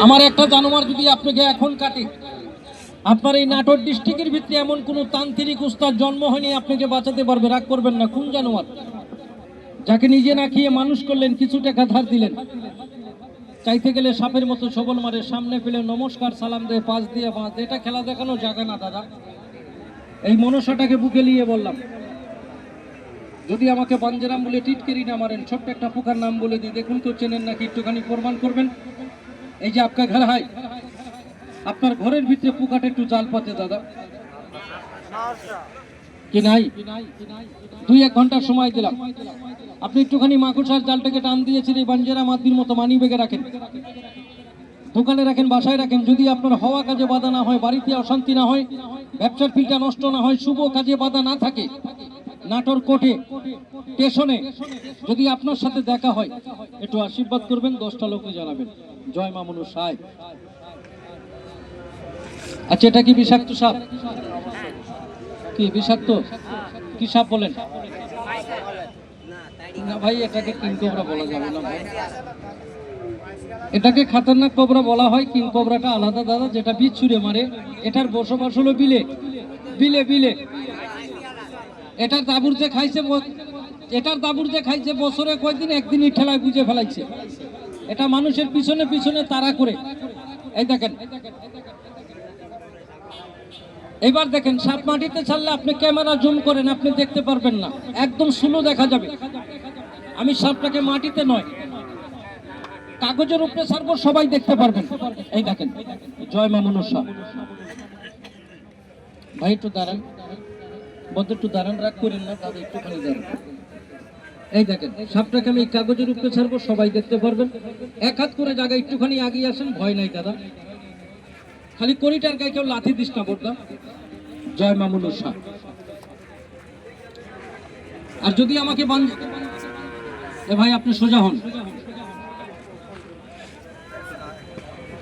আমার একটা জানোয়ার যদি আপনাকে এখন কাটে, আপনার এই নাটোর ডিস্ট্রিক্টের ভিতরে এমন কোন তান্ত্রিক উস্তাদ জন্ম হয়নি আপনাকে বাঁচাতে পারবে। রাগ করবেন না। কোন জানোয়ার? যাকে নিজে না খেয়ে মানুষ করলেন, কিছু টাকা ধার দিলেন, চাইতে গেলে সাপের মতো সবল মারে, সামনে পেলে নমস্কার সালাম দেয়, পাশ দিয়ে বাঁধ। এটা খেলা দেখানো জায়গা না দাদা। এই মনসাটাকে বুকে নিয়ে বললাম, যদি আমাকে বাঞ্জেরাম বলে টিটকেরি না মারেন, ছোট্ট একটা পোকার নাম বলে দিই, দেখুন তো চেনেন নাকি, একটুখানি প্রমাণ করবেন। এই যে আপনার ঘর হয়, আপনার ঘরের ভিতরে পোকাটা একটু জাল পাতে দাদা কি নাই? 2-1 ঘন্টা সময় দিলাম, আপনি একটুখানি মাকড়সার জালটাকে টান দিয়েছেন, এই বাঞ্জেরা মাদির মতো মানি বেগে রাখেন, দোকানে রাখেন, বাসায় রাখেন। যদি আপনার হওয়া কাজে বাধা না হয়, বাড়িতে অশান্তি না হয়, ব্যবসার ফিল্ডটা নষ্ট না হয়, শুভ কাজে বাধা না থাকে, নাটোর কোর্টে স্টেশনে যদি আপনার সাথে দেখা হয়, একটু আশীর্বাদ করবেন, 10টা লোককে জানাবেন জয় মা মনসায়। আচ্ছা, এটা কি বিষাক্ত সাপ? কি বিষাক্ত? কি সাপ বলেন? না ভাই, এটাকে কিং কোবরা বলা যাবে না ভাই, এটাকে খাতারনাক কোবরা বলা হয়। কিং কোবরাটা আলাদা দাদা, যেটা বীজ ছুঁড়ে মারে। এটার বসবাস হলো বিলে বিলে বিলে। এটার দাবুর যে খাইছে বছরে কয়দিন, একদিনই ঠেলায় বুঝে ফেলাইছে। এটা মানুষের পিছনে পিছনে তাড়া করে। এই দেখেন, এবার দেখেন, সাপ মাটিতে ছাড়লে আপনি ক্যামেরা জুম করেন, আপনি দেখতে পারবেন না, একদম স্লো দেখা যাবে। আমি সাপটাকে মাটিতে নয়, কাগজের উপরে ছাড়বো, সবাই দেখতে পারবেন। এই দেখেন, জয় মা মনসা। ভাই একটু দাঁড়ান, বদ্ধ একটু দাঁড়ান, রাগ করেন না দাদা, একটুখানি দাঁড়ান। এই দেখেন, সাপটাকে আমি কাগজের উপরে ছাড়বো, সবাই দেখতে পারবেন। 1 হাত করে জায়গা, একটুখানি আগিয়ে আসেন, ভয় নাই দাদা। খালি করিটার গায়ে কেউ লাথি দিস না বড়দা। জয় মা মনসা। আর যদি আমাকে এ ভাই আপনি সোজা হন,